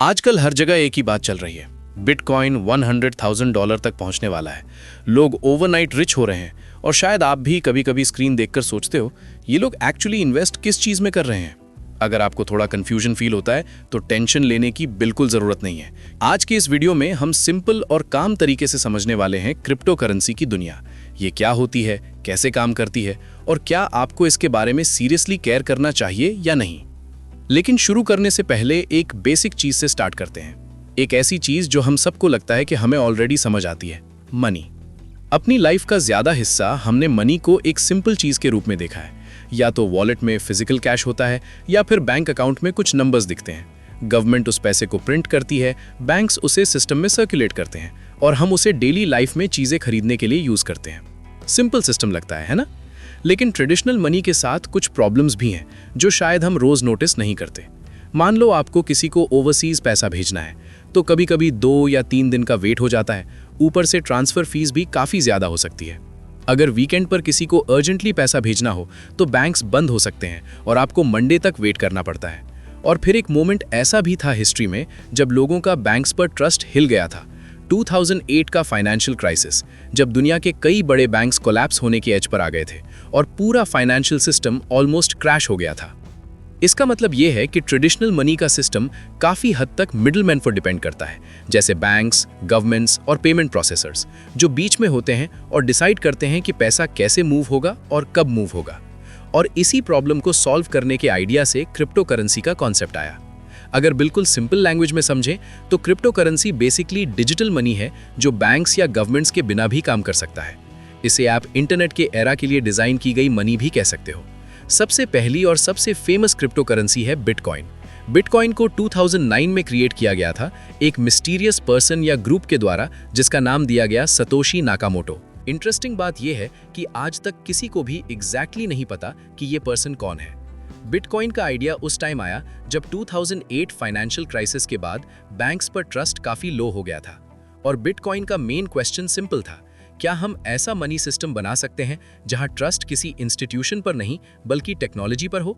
आजकल हर जगह एक ही बात चल रही है। बिटकॉइन $100,000 तक पहुंचने वाला है। लोग ओवरनाइट रिच हो रहे हैं और शायद आप भी कभी कभी स्क्रीन देखकर सोचते हो ये लोग एक्चुअली इन्वेस्ट किस चीज में कर रहे हैं। अगर आपको थोड़ा कंफ्यूजन फील होता है तो टेंशन लेने की बिल्कुल जरूरत नहीं है। आज के इस वीडियो में हम सिंपल और काम तरीके से समझने वाले हैं क्रिप्टो करेंसी की दुनिया। ये क्या होती है, कैसे काम करती है और क्या आपको इसके बारे में सीरियसली केयर करना चाहिए या नहीं। लेकिन शुरू करने से पहले एक बेसिक चीज से स्टार्ट करते हैं। एक ऐसी चीज जो हम सबको लगता है कि हमें ऑलरेडी समझ आती है, मनी। अपनी लाइफ का ज्यादा हिस्सा हमने मनी को एक सिंपल चीज के रूप में देखा है। या तो वॉलेट में फिजिकल कैश होता है या फिर बैंक अकाउंट में कुछ नंबर्स दिखते हैं। गवर्नमेंट उस पैसे को प्रिंट करती है, बैंक्स उसे सिस्टम में सर्कुलेट करते हैं और हम उसे डेली लाइफ में चीजें खरीदने के लिए यूज करते हैं। सिंपल सिस्टम लगता है ना? लेकिन ट्रेडिशनल मनी के साथ कुछ प्रॉब्लम्स भी हैं जो शायद हम रोज नोटिस नहीं करते। मान लो आपको किसी को ओवरसीज पैसा भेजना है तो कभी कभी 2 या 3 दिन का वेट हो जाता है। ऊपर से ट्रांसफर फीस भी काफी ज्यादा हो सकती है। अगर वीकेंड पर किसी को अर्जेंटली पैसा भेजना हो तो बैंक्स बंद हो सकते हैं और आपको मंडे तक वेट करना पड़ता है। और फिर एक मोमेंट ऐसा भी था हिस्ट्री में जब लोगों का बैंक्स पर ट्रस्ट हिल गया था। 2008 का फाइनेंशियल क्राइसिस, जब दुनिया के कई बड़े बैंक्स कोलैप्स होने के एज पर आ गए थे और पूरा फाइनेंशियल सिस्टम ऑलमोस्ट क्रैश हो गया था। इसका मतलब यह है कि ट्रेडिशनल मनी का सिस्टम काफी हद तक मिडलमैन पर डिपेंड करता है, जैसे बैंक्स, गवर्नमेंट्स और पेमेंट प्रोसेसर्स, जो बीच में होते हैं और डिसाइड करते हैं कि पैसा कैसे मूव होगा और कब मूव होगा। और इसी प्रॉब्लम को सॉल्व करने के आइडिया से क्रिप्टो करेंसी का कॉन्सेप्ट आया। अगर बिल्कुल सिंपल लैंग्वेज में समझें तो crypto currency basically digital money है जो बैंक्स या गवर्नमेंट्स के बिना भी काम कर सकता है। इसे आप इंटरनेट के एरा के लिए डिजाइन की गई मनी भी कह सकते हो। सबसे पहली और सबसे फेमस क्रिप्टो करेंसी है बिटकॉइन। बिटकॉइन को 2009 में क्रिएट किया गया था एक मिस्टीरियस पर्सन या ग्रुप के द्वारा, जिसका नाम दिया गया सतोशी नाकामोटो। इंटरेस्टिंग बात यह है कि आज तक किसी को भी एग्जैक्टली नहीं पता कि ये पर्सन कौन है। बिटकॉइन का आइडिया उस टाइम आया जब 2008 फाइनेंशियल क्राइसिस के बाद बैंक्स पर ट्रस्ट काफी लो हो गया था। और बिटकॉइन का मेन क्वेश्चन सिंपल था, क्या हम ऐसा मनी सिस्टम बना सकते हैं जहां ट्रस्ट किसी इंस्टीट्यूशन पर नहीं बल्कि टेक्नोलॉजी पर हो।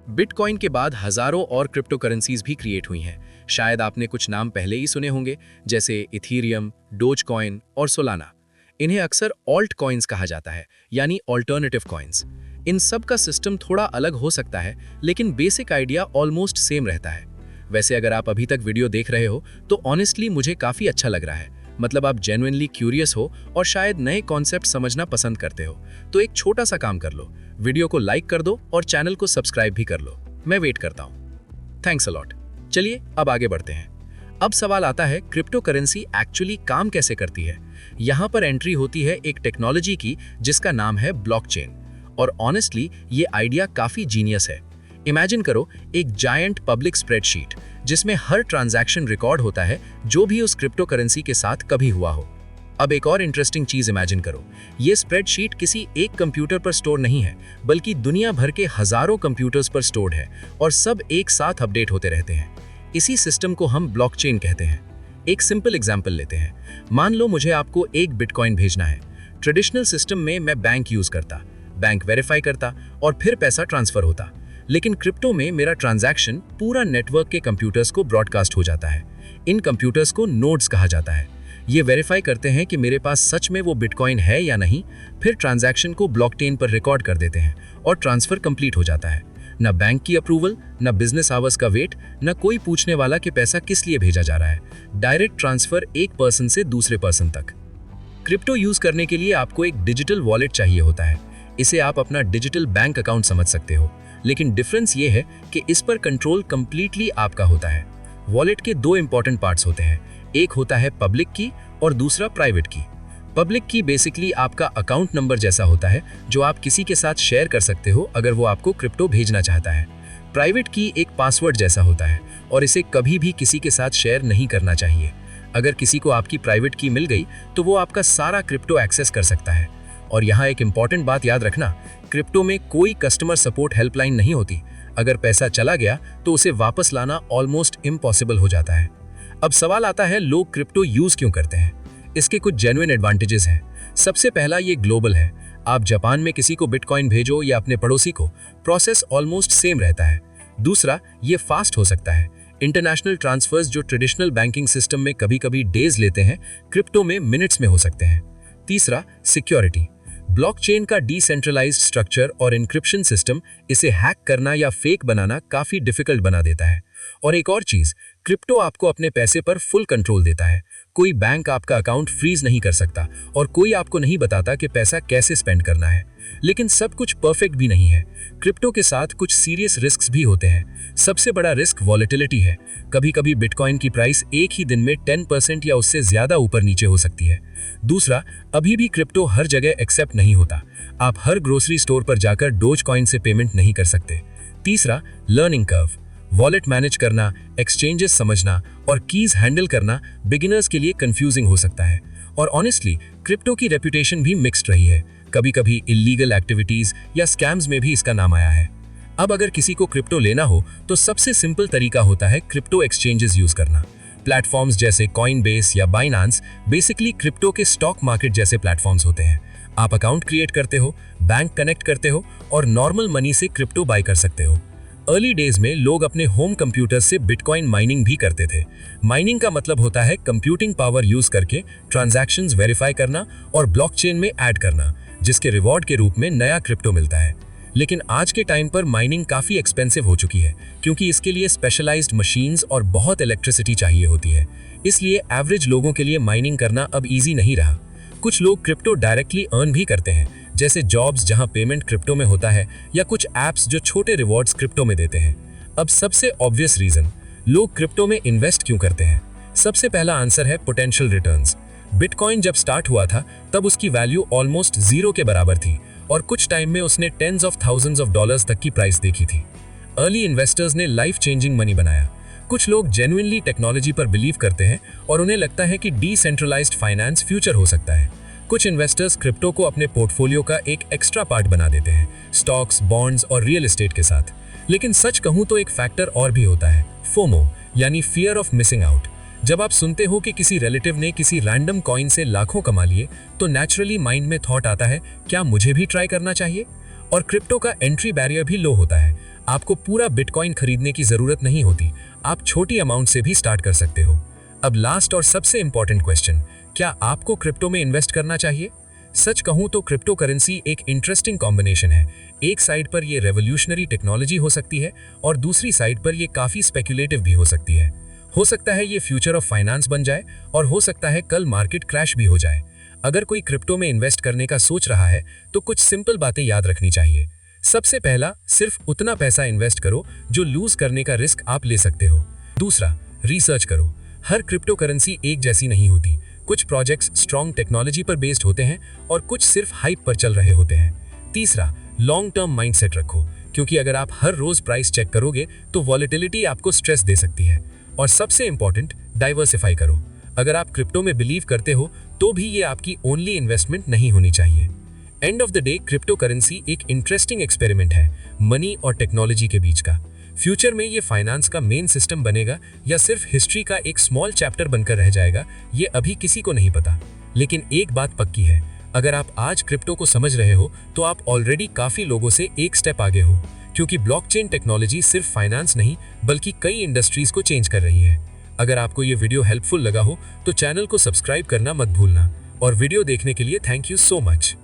बिटकॉइन के बाद हजारों और क्रिप्टो करेंसीज भी क्रिएट हुई हैं। शायद आपने कुछ नाम पहले ही सुने होंगे, जैसे इथीरियम, डोजकॉइन और सोलाना। इन्हें अक्सर ऑल्ट कॉइन्स कहा जाता है, यानी ऑल्टरनेटिव कॉइन्स। इन सब का सिस्टम थोड़ा अलग हो सकता है, लेकिन बेसिक आइडिया ऑलमोस्ट सेम रहता है। वैसे अगर आप अभी तक वीडियो देख रहे हो तो ऑनेस्टली मुझे काफी अच्छा लग रहा है। मतलब आप जेन्युइनली क्यूरियस हो और शायद नए कॉन्सेप्ट समझना पसंद करते हो। तो एक छोटा सा काम कर लो, वीडियो को लाइक कर दो और चैनल को सब्सक्राइब भी कर लो। मैं वेट करता हूँ। Thanks a lot. चलिए अब आगे बढ़ते हैं। अब सवाल आता है, क्रिप्टो करेंसी एक्चुअली काम कैसे करती है। यहाँ पर एंट्री होती है एक टेक्नोलॉजी की जिसका नाम है ब्लॉकचेन। और ऑनेस्टली ये आइडिया काफी जीनियस है। इमेजिन करो एक जायंट पब्लिक स्प्रेडशीट जिसमें हर ट्रांजैक्शन रिकॉर्ड होता है जो भी उस क्रिप्टो करेंसी के साथ कभी हुआ हो। अब एक और इंटरेस्टिंग चीज इमेजिन करो, ये स्प्रेडशीट किसी एक कंप्यूटर पर स्टोर नहीं है बल्कि दुनिया भर के हजारों कंप्यूटर्स पर स्टोर्ड है और सब एक साथ अपडेट होते रहते हैं। इसी सिस्टम को हम ब्लॉकचेन कहते हैं। एक सिंपल एग्जाम्पल लेते हैं। मान लो मुझे आपको एक बिटकॉइन भेजना है। ट्रेडिशनल सिस्टम में मैं बैंक यूज करता, बैंक वेरीफाई करता और फिर पैसा ट्रांसफर होता। लेकिन क्रिप्टो में मेरा ट्रांजैक्शन पूरा नेटवर्क के कंप्यूटर्स को ब्रॉडकास्ट हो जाता है। इन कंप्यूटर्स को नोड्स कहा जाता है। ये वेरीफाई करते हैं कि मेरे पास सच में वो बिटकॉइन है या नहीं, फिर ट्रांजैक्शन को ब्लॉकचेन पर रिकॉर्ड कर देते हैं और ट्रांसफर कंप्लीट हो जाता है। न बैंक की अप्रूवल, न बिजनेस आवर्स का वेट, न कोई पूछने वाला कि पैसा किस लिए भेजा जा रहा है। डायरेक्ट ट्रांसफर एक पर्सन से दूसरे पर्सन तक। क्रिप्टो यूज करने के लिए आपको एक डिजिटल वॉलेट चाहिए होता है। इसे आप अपना डिजिटल बैंक अकाउंट समझ सकते हो, लेकिन डिफरेंस ये है कि इस पर कंट्रोल कंप्लीटली आपका होता है। वॉलेट के 2 इंपॉर्टेंट पार्ट्स होते हैं, एक होता है पब्लिक की और दूसरा प्राइवेट की। पब्लिक की बेसिकली आपका अकाउंट नंबर जैसा होता है जो आप किसी के साथ शेयर कर सकते हो अगर वो आपको क्रिप्टो भेजना चाहता है। प्राइवेट की एक पासवर्ड जैसा होता है और इसे कभी भी किसी के साथ शेयर नहीं करना चाहिए। अगर किसी को आपकी प्राइवेट की मिल गई तो वो आपका सारा क्रिप्टो एक्सेस कर सकता है। और यहाँ एक इंपॉर्टेंट बात याद रखना, क्रिप्टो में कोई कस्टमर सपोर्ट हेल्पलाइन नहीं होती। अगर पैसा चला गया तो उसे वापस लाना ऑलमोस्ट इम्पॉसिबल हो जाता है। अब सवाल आता है, लोग क्रिप्टो यूज क्यों करते हैं। इसके कुछ जेन्युइन एडवांटेजेस हैं। सबसे पहला, ये ग्लोबल है। आप जापान में किसी को बिटकॉइन भेजो या अपने पड़ोसी को, प्रोसेस ऑलमोस्ट सेम रहता है। दूसरा, ये फास्ट हो सकता है। इंटरनेशनल ट्रांसफर्स जो ट्रेडिशनल बैंकिंग सिस्टम में कभी-कभी डेज लेते हैं, क्रिप्टो में मिनट्स में हो सकते हैं। तीसरा, सिक्योरिटी। ब्लॉकचेन का डिसेंट्रलाइज्ड स्ट्रक्चर और इंक्रिप्शन सिस्टम इसे हैक करना या फेक बनाना काफी डिफिकल्ट बना देता है। और एक और चीज, क्रिप्टो आपको अपने पैसे पर फुल कंट्रोल देता है। कोई बैंक आपका अकाउंट फ्रीज नहीं कर सकता और कोई आपको नहीं बताता कि पैसा कैसे स्पेंड करना है। लेकिन सब कुछ परफेक्ट भी नहीं है। क्रिप्टो के साथ कुछ सीरियस रिस्क्स भी होते हैं। सबसे बड़ा रिस्क वॉलेटिलिटी है। कभी-कभी बिटकॉइन की प्राइस एक ही दिन में 10% या उससे ज्यादा ऊपर नीचे हो सकती है। दूसरा, अभी भी क्रिप्टो हर जगह एक्सेप्ट नहीं होता। आप हर ग्रोसरी स्टोर पर जाकर डोजकॉइन से पेमेंट नहीं कर सकते। तीसरा, लर्निंग कर्व। वॉलेट मैनेज करना, एक्सचेंजेस समझना और कीज हैंडल करना बिगिनर्स के लिए कंफ्यूजिंग हो सकता है। और ऑनेस्टली, क्रिप्टो की रेपुटेशन भी मिक्स्ड रही है। कभी-कभी इल्लीगल एक्टिविटीज या स्कैम्स में भी इसका नाम आया है। अब अगर किसी को क्रिप्टो लेना हो तो सबसे सिंपल तरीका होता है क्रिप्टो एक्सचेंजेस यूज करना। प्लेटफॉर्म्स जैसे कॉइनबेस या बाइनांस बेसिकली क्रिप्टो के स्टॉक मार्केट जैसे प्लेटफॉर्म्स होते हैं। आप अकाउंट क्रिएट करते हो, बैंक कनेक्ट करते हो और नॉर्मल मनी से क्रिप्टो बाय कर सकते हो। अर्ली डेज में लोग अपने होम कंप्यूटर से बिटकॉइन माइनिंग भी करते थे। माइनिंग का मतलब होता है कंप्यूटिंग पावर यूज करके ट्रांजैक्शंस वेरीफाई करना और ब्लॉकचेन में ऐड करना, जिसके रिवॉर्ड के रूप में नया क्रिप्टो मिलता है। लेकिन आज के टाइम पर माइनिंग काफी एक्सपेंसिव हो चुकी है, क्योंकि इसके लिए स्पेशलाइज्ड मशीन्स और बहुत इलेक्ट्रिसिटी चाहिए होती है। इसलिए एवरेज लोगों के लिए माइनिंग करना अब इजी नहीं रहा। कुछ लोग क्रिप्टो डायरेक्टली अर्न भी करते हैं, जैसे जॉब्स जहां पेमेंट क्रिप्टो में होता है या कुछ एप्स जो छोटे रिवॉर्ड्स क्रिप्टो में देते हैं। अब सबसे ऑब्वियस रीजन, लोग क्रिप्टो में इन्वेस्ट क्यों करते हैं? सबसे पहला आंसर है पोटेंशियल रिटर्न्स। बिटकॉइन जब स्टार्ट हुआ था तब उसकी वैल्यू ऑलमोस्ट 0 के बराबर थी और कुछ टाइम में उसने tens of thousands of dollars तक की प्राइस देखी थी। अर्ली इन्वेस्टर्स ने लाइफ चेंजिंग मनी बनाया। कुछ लोग जेन्युइनली टेक्नोलॉजी पर बिलीव करते हैं और उन्हें लगता है कि डिसेंट्रलाइज्ड फाइनेंस फ्यूचर हो सकता है। कुछ इन्वेस्टर्स क्रिप्टो को अपने पोर्टफोलियो का एक एक्स्ट्रा पार्ट बना देते हैं, स्टॉक्स, बॉन्ड्स और रियल एस्टेट के साथ। लेकिन सच कहूं तो एक फैक्टर और भी होता है, फोमो, यानी फियर ऑफ मिसिंग आउट। जब आप सुनते हो कि किसी रिलेटिव ने किसी रैंडम कॉइन से लाखों कमा लिए, तो नेचुरली माइंड में थॉट आता है, क्या मुझे भी ट्राई करना चाहिए? और क्रिप्टो का एंट्री बैरियर भी लो होता है। आपको पूरा बिटकॉइन खरीदने की जरूरत नहीं होती, आप छोटी अमाउंट से भी स्टार्ट कर सकते हो। अब लास्ट और सबसे इंपॉर्टेंट क्वेश्चन, क्या आपको क्रिप्टो में इन्वेस्ट करना चाहिए? सच कहूं तो क्रिप्टो करेंसी एक इंटरेस्टिंग कॉम्बिनेशन है। एक साइड पर ये रेवोल्यूशनरी टेक्नोलॉजी हो सकती है और दूसरी साइड पर ये काफी स्पेक्युलेटिव भी हो सकती है। हो सकता है ये फ्यूचर ऑफ फाइनेंस बन जाए और हो सकता है कल मार्केट क्रैश भी हो जाए। अगर कोई क्रिप्टो में इन्वेस्ट करने का सोच रहा है तो कुछ सिंपल बातें याद रखनी चाहिए। सबसे पहला, सिर्फ उतना पैसा इन्वेस्ट करो जो लूज करने का रिस्क आप ले सकते हो। दूसरा, रिसर्च करो। हर क्रिप्टो करेंसी एक जैसी नहीं होती। कुछ प्रोजेक्ट्स स्ट्रॉन्ग टेक्नोलॉजी पर बेस्ड होते हैं और कुछ सिर्फ हाइप पर चल रहे होते हैं। तीसरा, लॉन्ग टर्म माइंडसेट रखो, क्योंकि अगर आप हर रोज प्राइस चेक करोगे तो वॉलेटिलिटी आपको स्ट्रेस दे सकती है। और सबसे इंपॉर्टेंट, डाइवर्सिफाई करो। अगर आप क्रिप्टो में बिलीव करते हो तो भी ये आपकी ओनली इन्वेस्टमेंट नहीं होनी चाहिए। End of the day, crypto currency एक इंटरेस्टिंग एक्सपेरिमेंट है, मनी और टेक्नोलॉजी के बीच का। फ्यूचर में ये फाइनेंस का मेन सिस्टम बनेगा या सिर्फ हिस्ट्री का एक स्मॉल चैप्टर बनकर रह जाएगा, ये अभी किसी को नहीं पता। लेकिन एक बात पक्की है, अगर आप आज क्रिप्टो को समझ रहे हो तो आप ऑलरेडी काफी लोगों से एक स्टेप आगे हो, क्योंकि ब्लॉकचेन टेक्नोलॉजी सिर्फ फाइनेंस नहीं बल्कि कई इंडस्ट्रीज को चेंज कर रही है। अगर आपको ये वीडियो हेल्पफुल लगा हो तो चैनल को सब्सक्राइब करना मत भूलना। और वीडियो देखने के लिए थैंक यू सो मच।